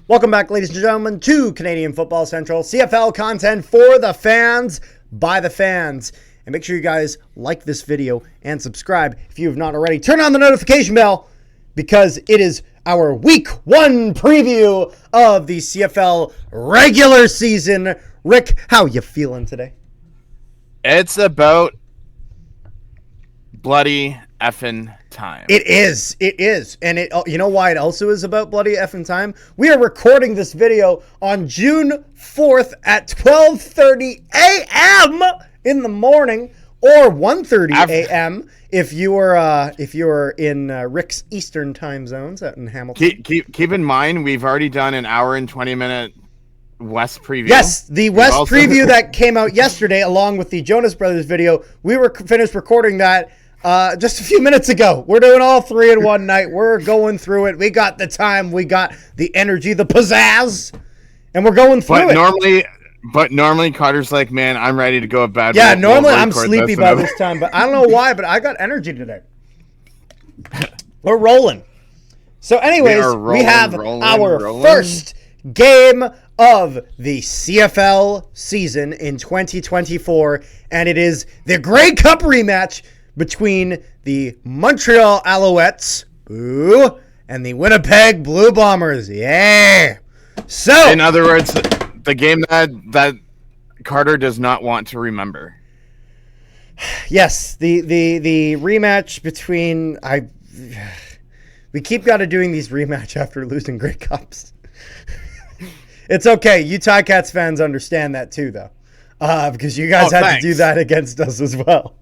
Welcome back, ladies and gentlemen, to Canadian Football Central, CFL content for the fans, by the fans. And make sure you guys like this video and subscribe if you have not already. Turn on the notification bell because it is our Week 1 preview of the CFL regular season. Rick, how you feeling today? It's about bloody effing time. It is. And you know why it also is about bloody effing time? We are recording this video on June 4th at 12:30 a.m. in the morning, or 1:30 a.m. if you are in Rick's Eastern time zones out in Hamilton. Keep in mind, we've already done an hour and 20-minute West preview. Yes, the West preview that came out yesterday, along with the Jonas Brothers video. We were finished recording that just a few minutes ago. We're doing all three in one night. We're going through it. We got the time. We got the energy, the pizzazz, and we're going through it. Normally Carter's like, man, I'm ready to go to bed. Yeah, normally I'm sleepy by this time, but I don't know why, but I got energy today. We're rolling. So anyways, we have our first game of the CFL season in 2024, and it is the Grey Cup rematch between the Montreal Alouettes, boo, and the Winnipeg Blue Bombers. Yeah. So, in other words, the game that Carter does not want to remember. Yes, the rematch between we keep doing these rematch after losing Grey Cups. It's okay. You Ticats fans understand that too, though, because you guys had to do that against us as well.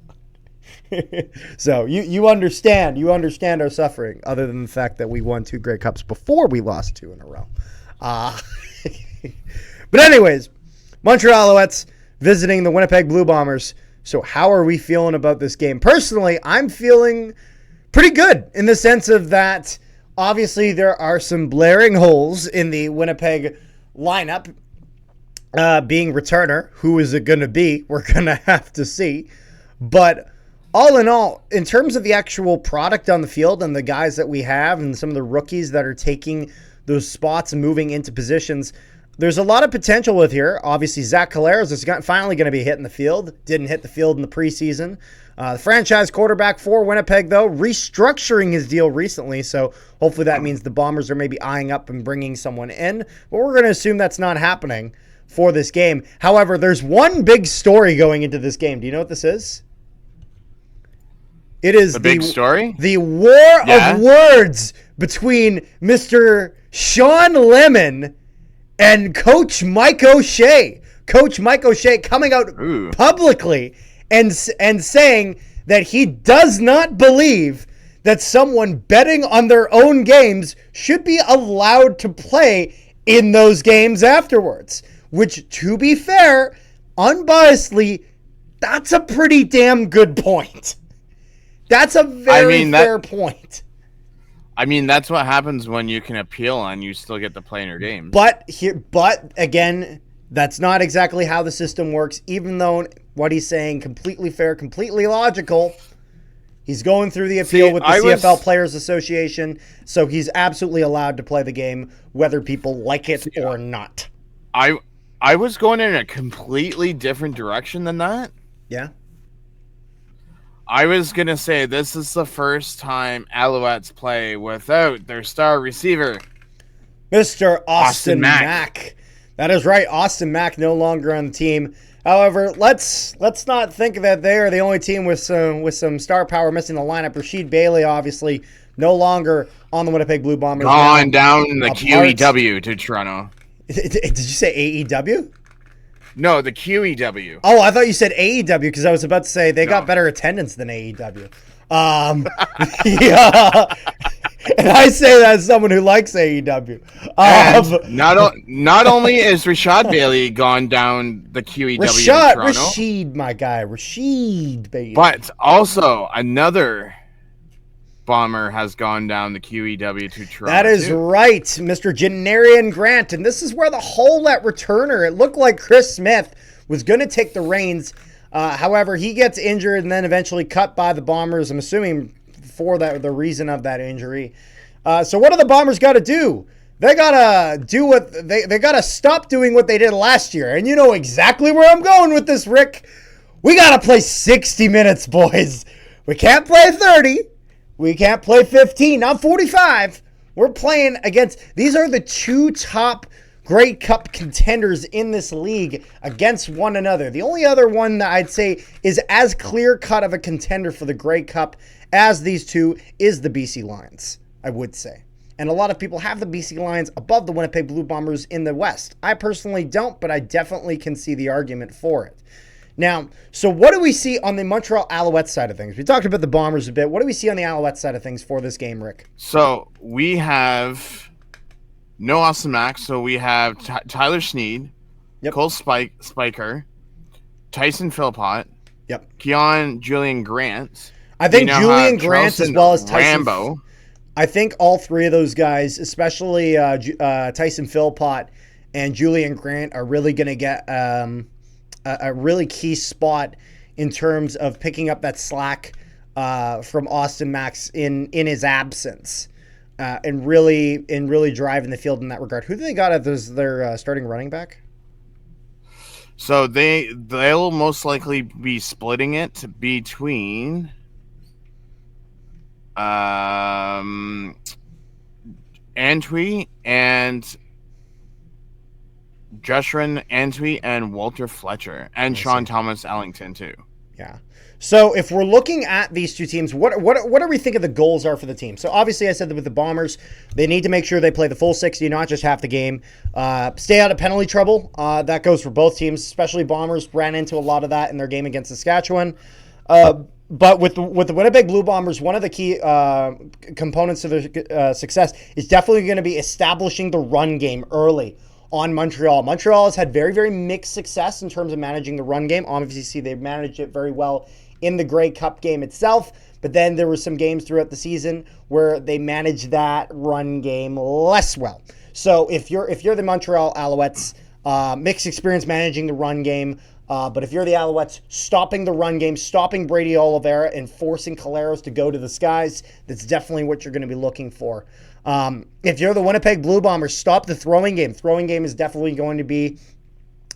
So you understand our suffering, other than the fact that we won 2 Grey Cups before we lost 2 in a row. But anyways, Montreal Alouettes visiting the Winnipeg Blue Bombers. So how are we feeling about this game? Personally, I'm feeling pretty good in the sense of that obviously there are some blaring holes in the Winnipeg lineup. Being returner, who is it going to be? We're going to have to see. But all in all, in terms of the actual product on the field and the guys that we have and some of the rookies that are taking those spots and moving into positions, there's a lot of potential with here. Obviously, Zach Collaros is finally going to be hitting the field. Didn't hit the field in the preseason. The franchise quarterback for Winnipeg, though, restructuring his deal recently, so hopefully that means the Bombers are maybe eyeing up and bringing someone in. But we're going to assume that's not happening for this game. However, there's one big story going into this game. Do you know what this is? It is the big story? The war of words between Mr. Sean Lemon and Coach Mike O'Shea. Coach Mike O'Shea coming out publicly and saying that he does not believe that someone betting on their own games should be allowed to play in those games afterwards. Which, to be fair, unbiasedly, that's a pretty damn good point. That's a very fair point. I mean, that's what happens when you can appeal and you still get to play in your games. But again, that's not exactly how the system works. Even though what he's saying, completely fair, completely logical. He's going through the appeal with the CFL Players Association, so he's absolutely allowed to play the game, whether people like it or not. I was going in a completely different direction than that. Yeah. I was going to say this is the first time Alouettes play without their star receiver, Mr. Austin Mack. That is right. Austin Mack no longer on the team. However, let's not think that they are the only team with some star power missing the lineup. Rasheed Bailey, obviously, no longer on the Winnipeg Blue Bombers. Gone down the QEW to Toronto. Did you say AEW? No, the QEW. Oh, I thought you said AEW because I was about to say they got better attendance than AEW. Yeah. And I say that as someone who likes AEW. Not only is Rashad Bailey gone down the QEW to Toronto. Rasheed, my guy. Rasheed, baby. But also another Bomber has gone down the QEW to Toronto. That is right, Mr. Janarian Grant. And this is where the hole at returner, it looked like Chris Smith was going to take the reins However, he gets injured and then eventually cut by the Bombers, I'm assuming for the reason of that injury. So what do the Bombers got to do? They got to do what they got to stop doing what they did last year. And you know exactly where I'm going with this, Rick. We got to play 60 minutes, boys. We can't play 30. We can't play 15, not 45. We're playing against, these are the two top Grey Cup contenders in this league against one another. The only other one that I'd say is as clear-cut of a contender for the Grey Cup as these two is the BC Lions, I would say. And a lot of people have the BC Lions above the Winnipeg Blue Bombers in the West. I personally don't, but I definitely can see the argument for it. Now, so what do we see on the Montreal Alouettes side of things? We talked about the Bombers a bit. What do we see on the Alouettes side of things for this game, Rick? So we have no Austin Max. So we have Tyler Sneed, Cole Spiker, Tyson Philpott, Keon Julian Grant. I think Julian Grant Charleston as well as Tyson Rambo. I think all three of those guys, especially Tyson Philpott and Julian Grant, are really going to get a really key spot in terms of picking up that slack from Austin Max in his absence, and really driving the field in that regard. Who do they got as their starting running back? So they'll most likely be splitting it between Antwi and Joshua Antwi and Walter Fletcher and Sean Thomas Ellington too. Yeah. So if we're looking at these two teams, what do we think of the goals are for the team? So obviously I said that with the Bombers, they need to make sure they play the full 60, not just half the game. Stay out of penalty trouble. That goes for both teams, especially Bombers ran into a lot of that in their game against Saskatchewan. But with the Winnipeg Blue Bombers, one of the key components of their success is definitely going to be establishing the run game early on Montreal. Montreal has had very, very mixed success in terms of managing the run game. Obviously, they've managed it very well in the Grey Cup game itself, but then there were some games throughout the season where they managed that run game less well. So if you're the Montreal Alouettes, mixed experience managing the run game, but if you're the Alouettes, stopping the run game, stopping Brady Oliveira and forcing Caleros to go to the skies, that's definitely what you're going to be looking for. If you're the Winnipeg Blue Bombers, stop the throwing game. Throwing game is definitely going to be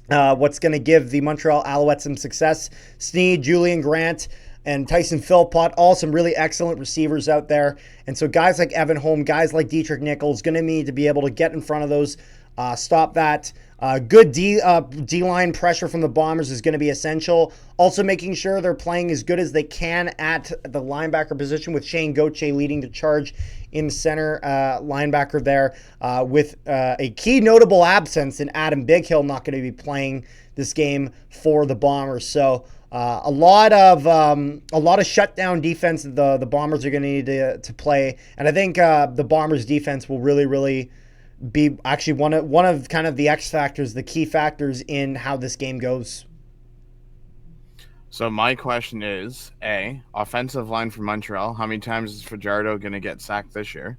what's going to give the Montreal Alouettes some success. Sneed, Julian Grant, and Tyson Philpott, all some really excellent receivers out there. And so guys like Evan Holm, guys like Dietrich Nichols, going to need to be able to get in front of those, stop that. Good D-line pressure from the Bombers is going to be essential. Also making sure they're playing as good as they can at the linebacker position, with Shane Gauthier leading the charge in center linebacker there, with a key notable absence in Adam Bighill not going to be playing this game for the Bombers. So a lot of shutdown defense the Bombers are going to need to play, and I think the Bombers defense will really be actually one of kind of the X factors, the key factors in how this game goes. So my question is, offensive line for Montreal, how many times is Fajardo going to get sacked this year?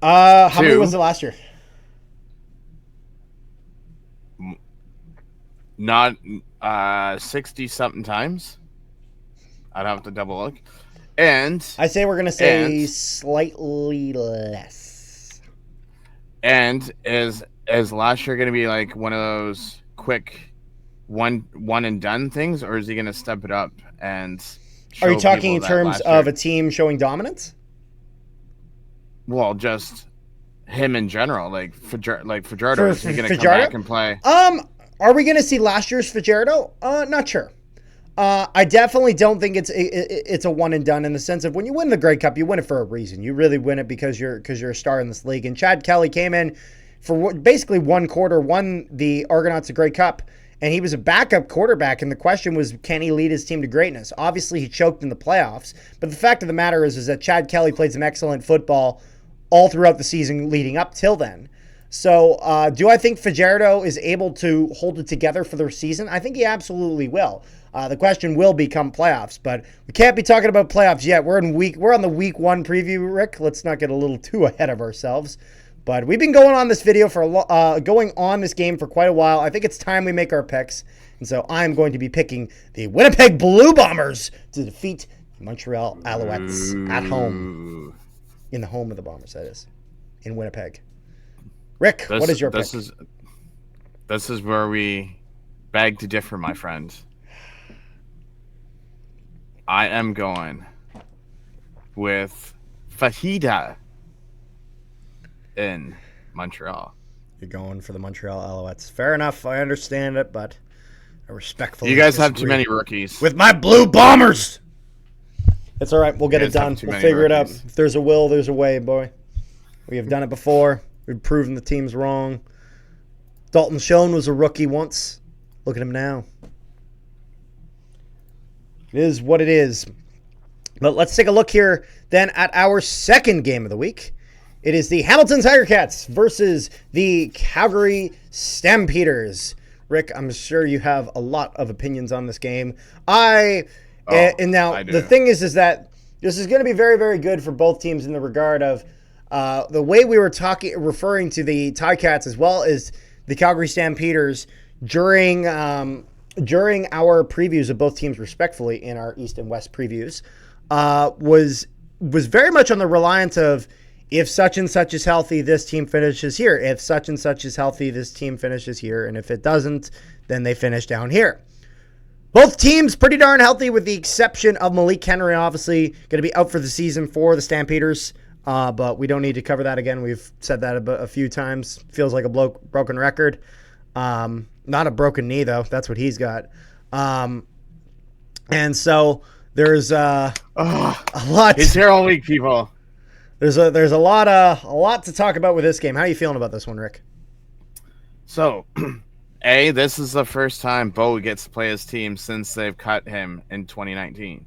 How many was it last year? Not 60-something times. I'd have to double look. And I say we're going to say slightly less. And is last year going to be like one of those quick one and done things, or is he going to step it up and show? Are you talking in terms of a team showing dominance? Well, just him in general, like Fajardo. Is he going to come back and play? Are we going to see last year's Fajardo? Not sure. I definitely don't think it's a one and done, in the sense of when you win the Grey Cup, you win it for a reason. You really win it because you're a star in this league. And Chad Kelly came in for basically one quarter, won the Argonauts a Grey Cup, and he was a backup quarterback. And the question was, can he lead his team to greatness? Obviously, he choked in the playoffs. But the fact of the matter is that Chad Kelly played some excellent football all throughout the season leading up till then. So do I think Fajardo is able to hold it together for the season? I think he absolutely will. The question will become playoffs, but we can't be talking about playoffs yet. We're on the week one preview, Rick. Let's not get a little too ahead of ourselves. But we've been going on this video going on this game for quite a while. I think it's time we make our picks. And so I'm going to be picking the Winnipeg Blue Bombers to defeat the Montreal Alouettes at home. In the home of the Bombers, that is. In Winnipeg. Rick, what is your pick? This is where we beg to differ, my friend. I am going with Fajita in Montreal. You're going for the Montreal Alouettes. Fair enough. I understand it, but I respectfully You guys have too many rookies. With my Blue Bombers! It's all right. We'll get it done. We'll figure it out. If there's a will, there's a way, boy. We have done it before. We've proven the team's wrong. Dalton Schoen was a rookie once. Look at him now. It is what it is. But let's take a look here then at our second game of the week. It is the Hamilton Tiger Cats versus the Calgary Stampeders. Rick, I'm sure you have a lot of opinions on this game. The thing is that this is going to be very, very good for both teams in the regard of the way we were referring to the Ticats as well as the Calgary Stampeders during our previews of both teams respectfully in our East and West previews was very much on the reliance of if such and such is healthy, this team finishes here. If such and such is healthy, this team finishes here. And if it doesn't, then they finish down here. Both teams pretty darn healthy with the exception of Malik Henry, obviously going to be out for the season for the Stampeders. But we don't need to cover that again. We've said that a few times. Feels like a broken record. Not a broken knee, though. That's what he's got. And so there's a lot. He's here all week, people. There's a lot to talk about with this game. How are you feeling about this one, Rick? So, this is the first time Bo gets to play his team since they've cut him in 2019.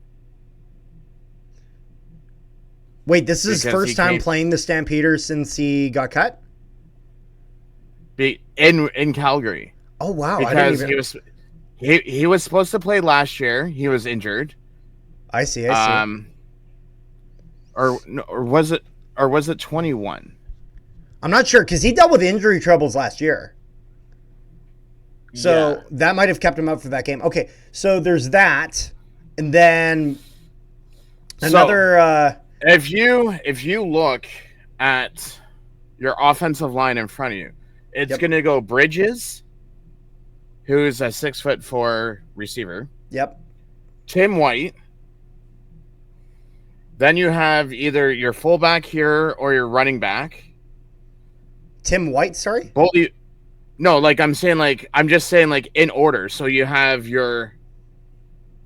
Wait, this is his first time playing the Stampeders since he got cut? In Calgary. Oh wow! Because he was supposed to play last year. He was injured. I see. Or was it 21? I'm not sure because he dealt with injury troubles last year. So that might have kept him up for that game. Okay, so there's that, and then another. If you look at your offensive line in front of you, it's going to go Bridges, who's a 6'4" receiver. Yep. Tim White. Then you have either your fullback here or your running back. Tim White, sorry? No, I'm just saying in order. So you have your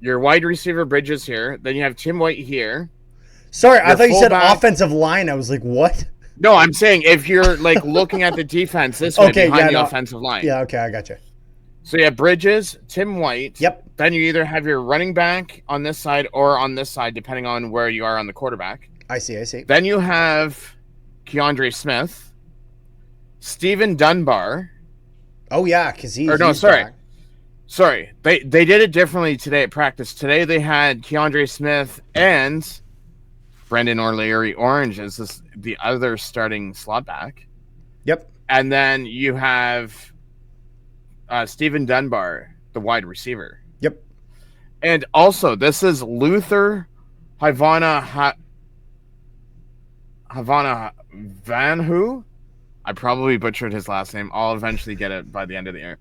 wide receiver Bridges here. Then you have Tim White here. Sorry, I thought you said offensive line. I was like, what? No, I'm saying if you're looking at the defense this way behind the offensive line. Yeah, okay, I got you. So you have Bridges, Tim White. Yep. Then you either have your running back on this side or on this side, depending on where you are on the quarterback. I see. Then you have Keandre Smith, Steven Dunbar. Oh, yeah, because he's... Sorry. They did it differently today at practice. Today they had Keandre Smith and Brendan O'Leary Orange as the other starting slot back. Yep. And then you have Steven Dunbar, the wide receiver. Yep. And also, this is Luther Havana Vanhu. I probably butchered his last name. I'll eventually get it by the end of the year.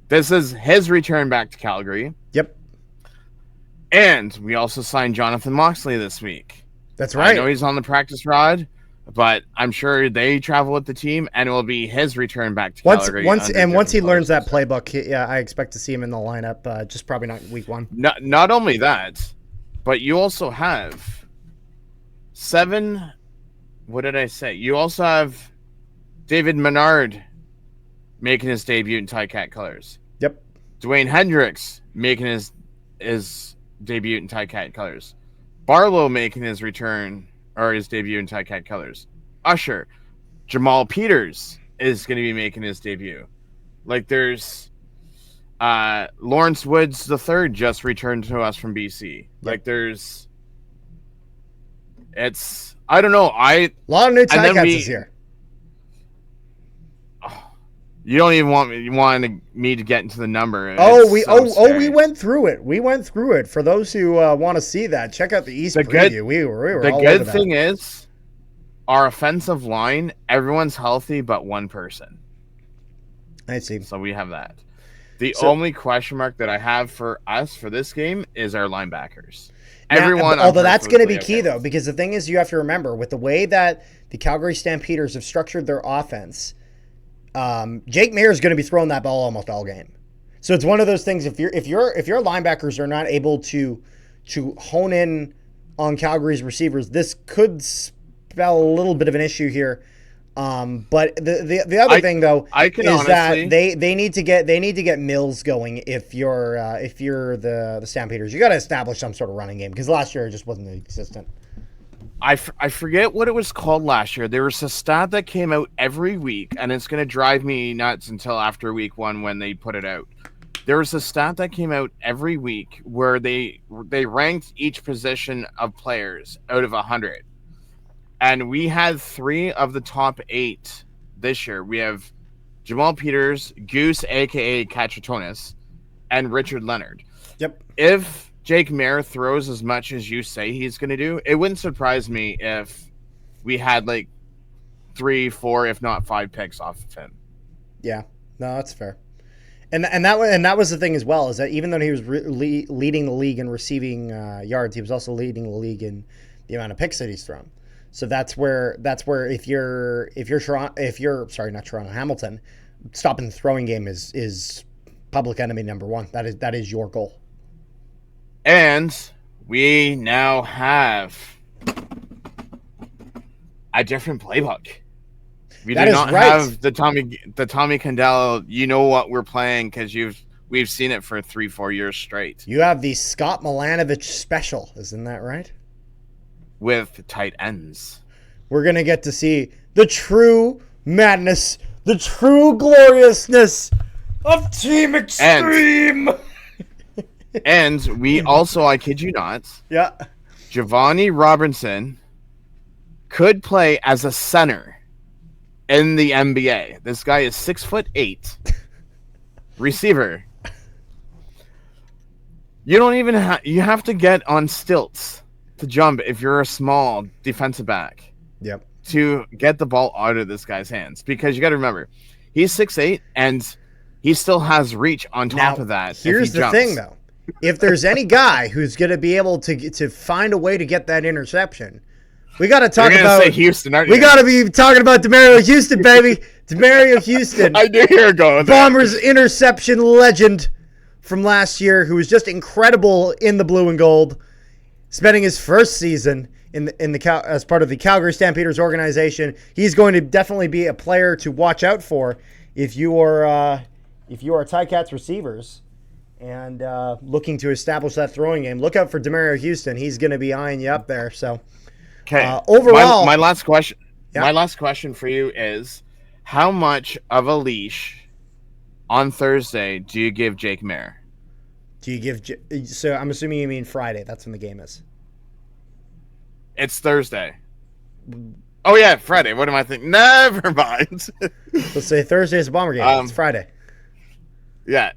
This is his return back to Calgary. Yep. And we also signed Jonathan Moxley this week. That's right. I know he's on the practice rod, but I'm sure they travel with the team, and it will be his return back to Calgary. Once he learns that playbook, I expect to see him in the lineup, just probably not week one. Not only that, but you also have 7... What did I say? You also have David Menard making his debut in Ticat colors. Yep. Dwayne Hendricks making his debut in Ticat colors. Barlow making his return or his debut in Ticat colors. Usher. Jamal Peters is going to be making his debut. There's Lawrence Woods III just returned to us from BC. Yep. I don't know. A lot of new Ticats is here. You don't even want me to get into the number. We went through it. We went through it. For those who want to see that, check out the East preview. We were the all good over thing is, our offensive line, everyone's healthy but one person. I see. So we have that. The only question mark that I have for us for this game is our linebackers. Everyone, although that's going to be key though, because the thing is, you have to remember with the way that the Calgary Stampeders have structured their offense. Jake Maier is going to be throwing that ball almost all game, so it's one of those things. If your linebackers are not able to hone in on Calgary's receivers, this could spell a little bit of an issue here. But the other thing though is that they need to get Mills going. If you're the Stampeders, you got to establish some sort of running game because last year it just wasn't existent. I forget what it was called last year. There was a stat that came out every week, and it's going to drive me nuts until after week 1 when they put it out. There was a stat that came out every week where they ranked each position of players out of 100. And we had 3 of the top 8 this year. We have Jamal Peters, Goose, a.k.a. Katratonis, and Richard Leonard. Yep. If Jake Maier throws as much as you say he's going to do, it wouldn't surprise me if we had like 3, 4, if not 5 picks off of him. Yeah, no, that's fair. And that was the thing as well, is that even though he was leading the league in receiving yards, he was also leading the league in the amount of picks that he's thrown. So that's where if you're Hamilton, stopping the throwing game is public enemy number 1. That is your goal. And we now have a different playbook. We do not have the Tommy Candela. You know what we're playing because we've seen it for 3-4 years straight. You have the Scott Milanovich special, isn't that right? With tight ends. We're gonna get to see the true madness, the true gloriousness of Team Extreme. And we also, I kid you not, Giovanni Robinson could play as a center in the NBA. This guy is 6'8", receiver. You don't even you have to get on stilts to jump if you're a small defensive back. Yep. To get the ball out of this guy's hands, because you got to remember, he's 6'8", and he still has reach on top of that. Here's the thing, though. If there's any guy who's going to be able to find a way to get that interception, we got to talk about Houston. We got to be talking about Demario Houston, baby. Demario Houston. I knew you were going there. Bombers interception legend from last year, who was just incredible in the blue and gold, spending his first season as part of the Calgary Stampeders organization. He's going to definitely be a player to watch out for if you are Ticats receivers and looking to establish that throwing game. Look out for Demario Houston. He's going to be eyeing you up there. So, overall, my last question. Yeah. My last question for you is: how much of a leash on Thursday do you give Jake Maier? So I'm assuming you mean Friday. That's when the game is. It's Thursday. Oh yeah, Friday. What am I thinking? Never mind. Let's say Thursday is a Bomber game. It's Friday. Yeah.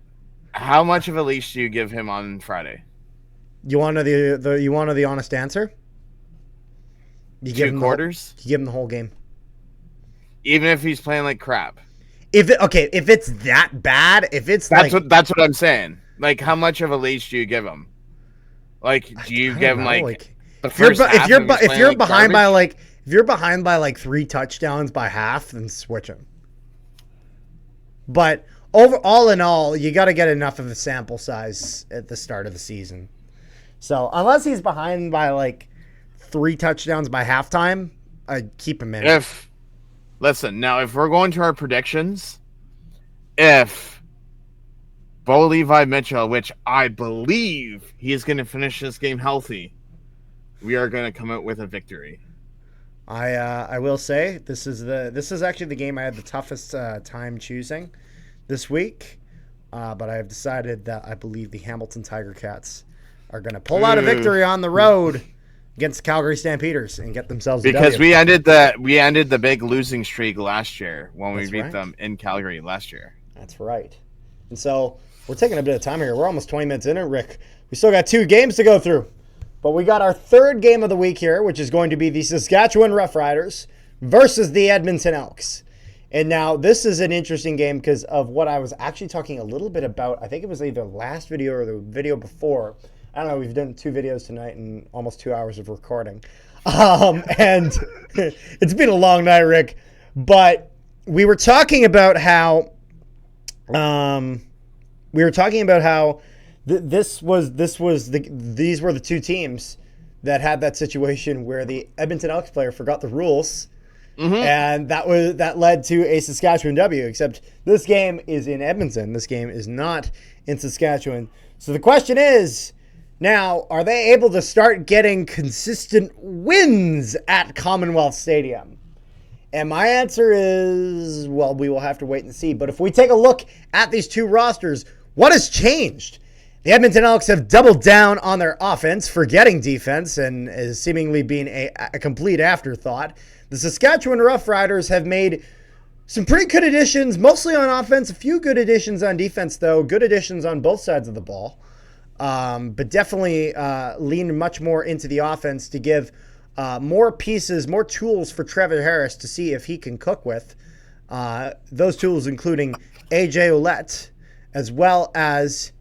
How much of a leash do you give him on Friday? You want to know you want to know the honest answer? You give 2 quarters? You give him the whole game. Even if he's playing like crap. If it's that bad, that's what I'm saying. Like, how much of a leash do you give him? Like, do you give him like the first half? If you're behind by like 3 touchdowns by half, then switch him. But all in all, you got to get enough of a sample size at the start of the season. So unless he's behind by like 3 touchdowns by halftime, I'd keep him in. If we're going to our predictions, if Bo Levi Mitchell, which I believe he is going to finish this game healthy, we are going to come out with a victory. I will say this is actually the game I had the toughest time choosing this week, but I have decided that I believe the Hamilton Tiger Cats are going to pull out a victory on the road against the Calgary Stampeders and get themselves a because W. we ended the big losing streak last year when we beat them in Calgary last year. That's right. And so we're taking a bit of time here. We're almost 20 minutes in it, Rick. We still got 2 games to go through. But we got our third game of the week here, which is going to be the Saskatchewan Roughriders versus the Edmonton Elks. And now this is an interesting game because of what I was actually talking a little bit about. I think it was either the last video or the video before. I don't know. We've done 2 videos tonight and almost 2 hours of recording. And it's been a long night, Rick. But we were talking about how these were the 2 teams that had that situation where the Edmonton Elks player forgot the rules. Mm-hmm. And that led to a Saskatchewan W, except this game is in Edmonton. This game is not in Saskatchewan. So the question is, now, are they able to start getting consistent wins at Commonwealth Stadium? And my answer is, well, we will have to wait and see. But if we take a look at these 2 rosters, what has changed? The Edmonton Elks have doubled down on their offense, forgetting defense, and is seemingly being a complete afterthought. The Saskatchewan Roughriders have made some pretty good additions, mostly on offense. A few good additions on defense, though. Good additions on both sides of the ball. But definitely leaned much more into the offense to give more pieces, more tools for Trevor Harris to see if he can cook with. Those tools including AJ Ouellette, as well as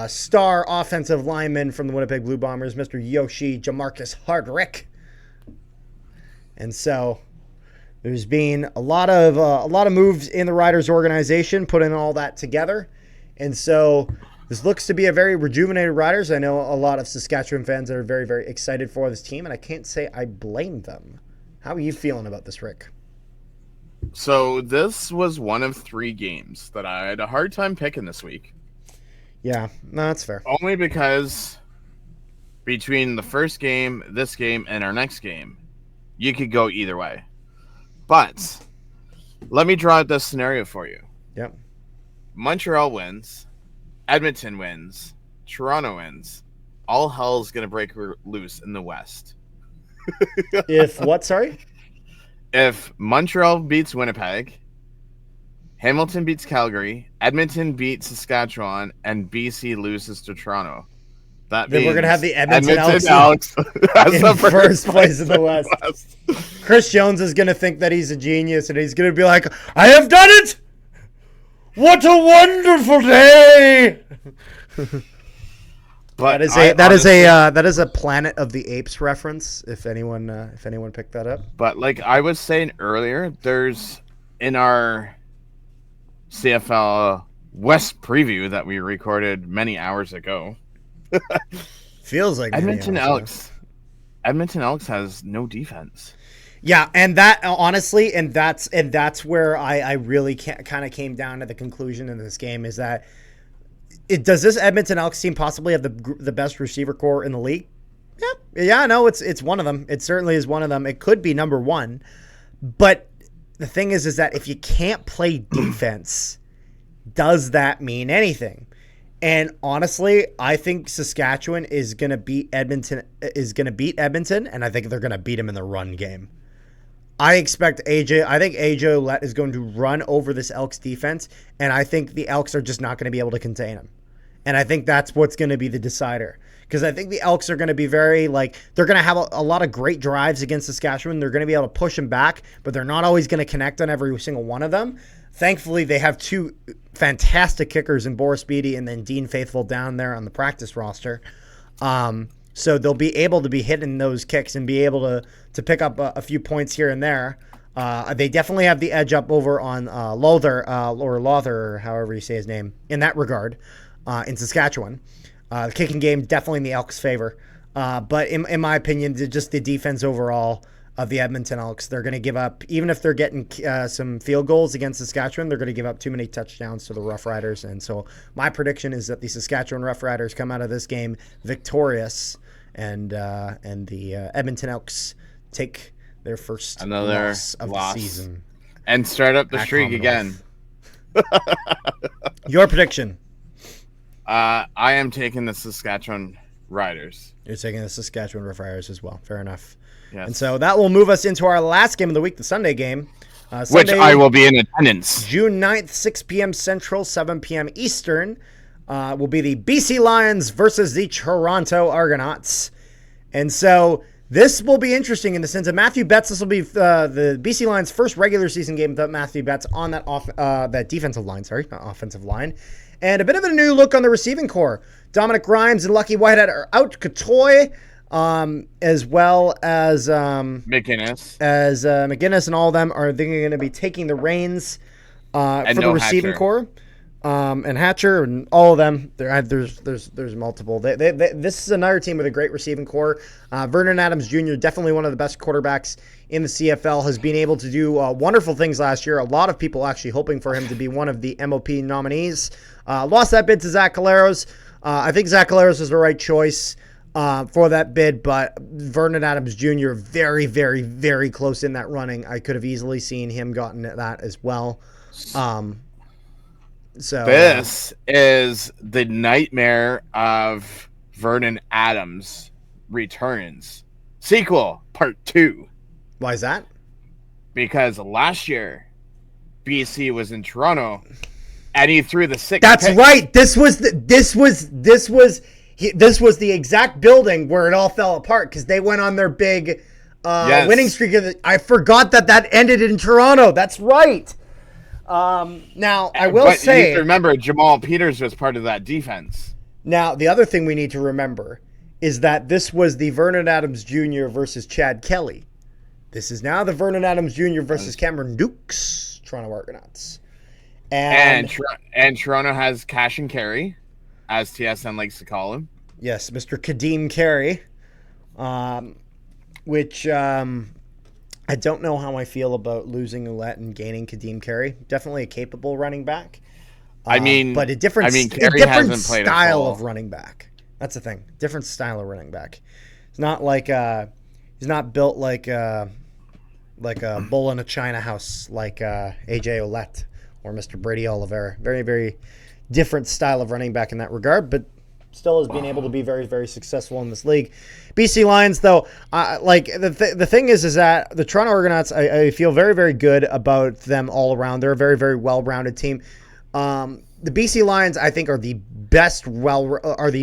star offensive lineman from the Winnipeg Blue Bombers, Mr. Yoshi Jamarcus Hardrick. And so there's been a lot of moves in the Riders organization, putting all that together. And so this looks to be a very rejuvenated Riders. I know a lot of Saskatchewan fans that are very, very excited for this team, and I can't say I blame them. How are you feeling about this, Rick? So this was one of 3 games that I had a hard time picking this week. Yeah, no, that's fair. Only because between the first game, this game, and our next game, you could go either way. But let me draw out this scenario for you. Yep. Montreal wins. Edmonton wins. Toronto wins. All hell's going to break loose in the West. If what, sorry? If Montreal beats Winnipeg, Hamilton beats Calgary, Edmonton beats Saskatchewan, and BC loses to Toronto. Then we're going to have the Edmonton Elks in first place in the West. Chris Jones is going to think that he's a genius, and he's going to be like, I have done it! What a wonderful day! But that is a Planet of the Apes reference, if anyone picked that up. But like I was saying earlier, there's in our CFL West preview that we recorded many hours ago. Feels like Edmonton Elks. Edmonton Elks has no defense. Yeah, and that honestly, and that's where I really kind of came down to the conclusion in this game is that does this Edmonton Elks team possibly have the best receiver core in the league? Yeah, no, it's one of them. It certainly is one of them. It could be number 1, but the thing is that if you can't play defense, does that mean anything? And honestly, I think Saskatchewan is going to beat Edmonton, and I think they're going to beat him in the run game. I think AJ Ouellette is going to run over this Elks defense, and I think the Elks are just not going to be able to contain him. And I think that's what's going to be the decider. Because I think the Elks are going to be they're going to have a lot of great drives against Saskatchewan. They're going to be able to push them back, but they're not always going to connect on every single one of them. Thankfully, they have 2 fantastic kickers in Boris Beatty and then Dean Faithful down there on the practice roster. So they'll be able to be hitting those kicks and be able to pick up a few points here and there. They definitely have the edge up over on Lother, or however you say his name, in that regard, in Saskatchewan. The kicking game definitely in the Elks' favor. But in my opinion, just the defense overall of the Edmonton Elks, they're going to give up, even if they're getting some field goals against Saskatchewan, they're going to give up too many touchdowns to the Roughriders. And so my prediction is that the Saskatchewan Roughriders come out of this game victorious, and the Edmonton Elks take their first loss of the season. And start up the streak again. Your prediction? I am taking the Saskatchewan Riders. You're taking the Saskatchewan Roughriders as well. Fair enough. Yes. And so that will move us into our last game of the week, the Sunday game. Which I will be in attendance. June 9th, 6 p.m. Central, 7 p.m. Eastern, will be the BC Lions versus the Toronto Argonauts. And so this will be interesting in the sense of Matthew Betts. This will be the BC Lions' first regular season game without Matthew Betts on that defensive line, not offensive line. And a bit of a new look on the receiving core. Dominic Grimes and Lucky Whitehead are out. Katoy, as well as McGinnis and all of them are going to be taking the reins for the receiving core. And Hatcher and all of them. There's multiple. This is another team with a great receiving core. Vernon Adams Jr., definitely one of the best quarterbacks in the CFL, has been able to do wonderful things last year. A lot of people actually hoping for him to be one of the MOP nominees. Lost that bid to Zach Caleros. I think Zach Caleros is the right choice for that bid, but Vernon Adams Jr. very, very, very close in that running. I could have easily seen him gotten that as well. So this is the nightmare of Vernon Adams Returns sequel part 2. Why is that? Because last year BC was in Toronto and he threw the 6th. That's pick. right. This was the exact building where it all fell apart because they went on their big winning streak. I forgot that ended in Toronto. That's right. Now, I will say... you need to remember, Jamal Peters was part of that defense. Now, the other thing we need to remember is that this was the Vernon Adams Jr. versus Chad Kelly. This is now the Vernon Adams Jr. versus Cameron Dukes, Toronto Argonauts. And Toronto has Cash and Carry, as TSN likes to call him. Yes, Mr. Kadeem Carey, which... I don't know how I feel about losing Ouellette and gaining Kadeem Carey. Definitely a capable running back. But a different style of running back. That's the thing. Different style of running back. It's not like he's not built like a bull in a china house like AJ Ouellette or Mr. Brady Oliveira. Very, very different style of running back in that regard, but still has been able to be very, very successful in this league. BC Lions, though, the thing is that the Toronto Argonauts, I feel very, very good about them all around. They're a very, very well-rounded team. The BC Lions, I think, are the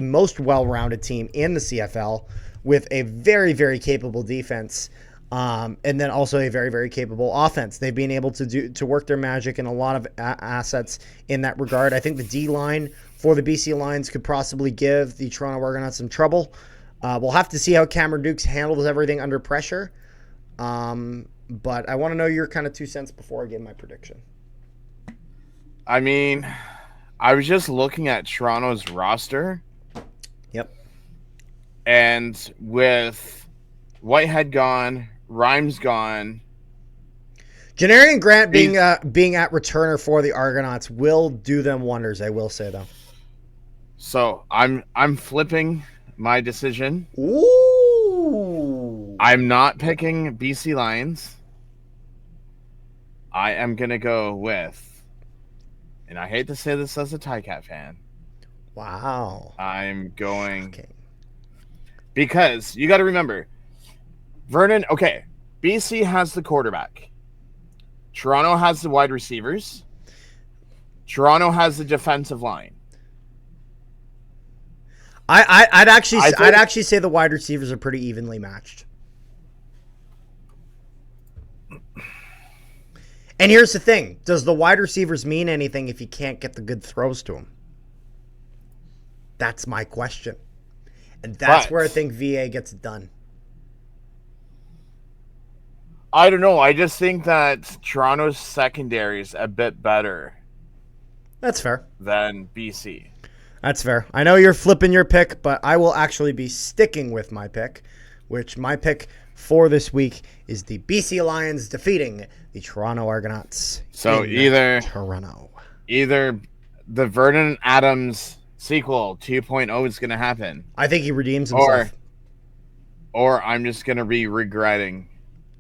most well-rounded team in the CFL with a very, very capable defense. And then also a very, very capable offense. They've been able to work their magic in a lot of assets in that regard. I think the D-line for the BC Lions could possibly give the Toronto Argonauts some trouble. We'll have to see how Cameron Dukes handles everything under pressure. But I want to know your kind of 2 cents before I give my prediction. I mean, I was just looking at Toronto's roster. Yep. And with Whitehead gone, Rhymes gone. Janarian Grant being at returner for the Argonauts will do them wonders, I will say, though. So I'm flipping my decision. Ooh. I'm not picking BC Lions. I am going to go with, and I hate to say this as a Ticat fan. Wow. I'm going... Okay. Because you got to remember, Vernon, okay, BC has the quarterback. Toronto has the wide receivers. Toronto has the defensive line. I'd actually say the wide receivers are pretty evenly matched. And here's the thing. Does the wide receivers mean anything if you can't get the good throws to them? That's my question. And that's where I think VA gets it done. I don't know. I just think that Toronto's secondary is a bit better. That's fair. Than BC. That's fair. I know you're flipping your pick, but I will actually be sticking with my pick, which my pick for this week is the BC Lions defeating the Toronto Argonauts. So either the Vernon Adams sequel 2.0 is going to happen. I think he redeems himself. Or I'm just going to be regretting.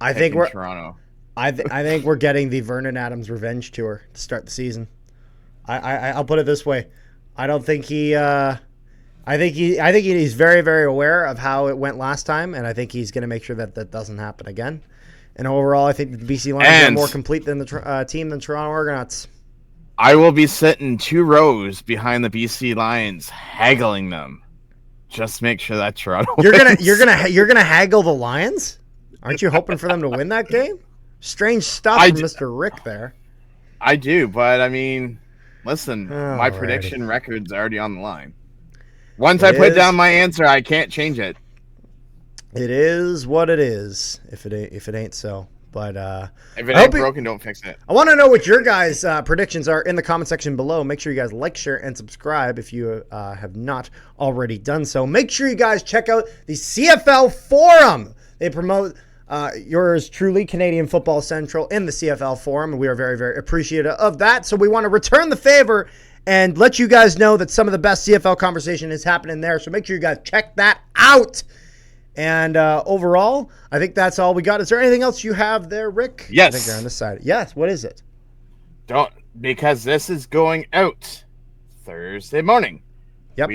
I think we're Toronto. I think we're getting the Vernon Adams revenge tour to start the season. I'll put it this way. I don't think he I think he's very, very aware of how it went last time, and I think he's going to make sure that doesn't happen again. And overall, I think the BC Lions are more complete than the team than Toronto Argonauts. I will be sitting 2 rows behind the BC Lions, haggling them. Just make sure that Toronto wins. You're gonna haggle the Lions? Aren't you hoping for them to win that game? Strange stuff from Mr. Rick there. I do, but I mean, listen, my prediction record's already on the line. Once I put down my answer, I can't change it. It is what it is. If it ain't so. But if it ain't broken, don't fix it. I want to know what your guys' predictions are in the comment section below. Make sure you guys like, share, and subscribe if you have not already done so. Make sure you guys check out the CFL Forum. They promote yours truly, Canadian Football Central, in the CFL Forum, and we are very, very appreciative of that. So we want to return the favor and let you guys know that some of the best CFL conversation is happening there. So make sure you guys check that out. And overall, I think that's all we got. Is there anything else you have there, Rick? Yes. I think they're on this side. Yes. What is it? Because this is going out Thursday morning. Yep.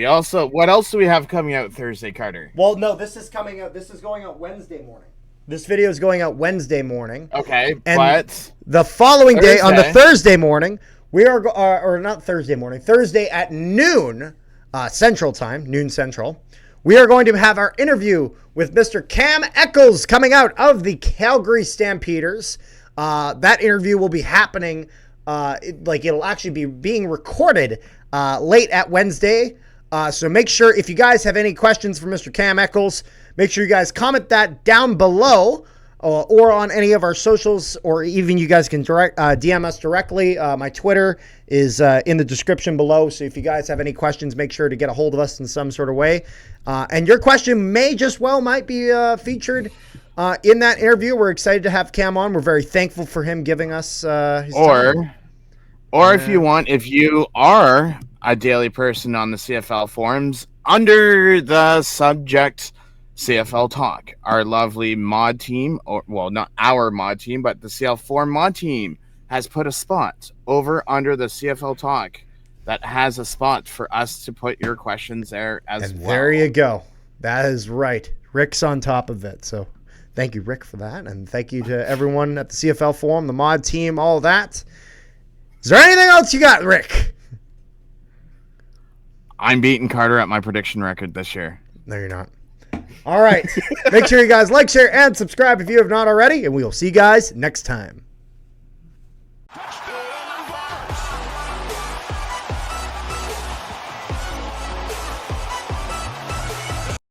What else do we have coming out Thursday, Carter? Well, no, this is coming out. This is going out Wednesday morning. This video is going out Wednesday morning. Okay, and but the following day, on the Thursday morning, we are, or not Thursday morning, Thursday at noon Central Time, noon Central. We are going to have our interview with Mr. Cam Eccles coming out of the Calgary Stampeders. That interview will be happening, it'll actually be being recorded late at Wednesday. So make sure, if you guys have any questions for Mr. Cam Eccles, make sure you guys comment that down below or on any of our socials, or even you guys can DM us directly. My Twitter is in the description below. So if you guys have any questions, make sure to get a hold of us in some sort of way. And your question might be featured in that interview. We're excited to have Cam on. We're very thankful for him giving us his time. Or if you are a daily person on the CFL forums, under the subject CFL Talk, our lovely mod team, not our mod team, but the CFL Forum mod team has put a spot over under the CFL Talk that has a spot for us to put your questions there as well. There you go. That is right. Rick's on top of it. So thank you, Rick, for that. And thank you to everyone at the CFL Forum, the mod team, all of that. Is there anything else you got, Rick? I'm beating Carter at my prediction record this year. No, you're not. All right. Make sure you guys like, share, and subscribe if you have not already, and we will see you guys next time.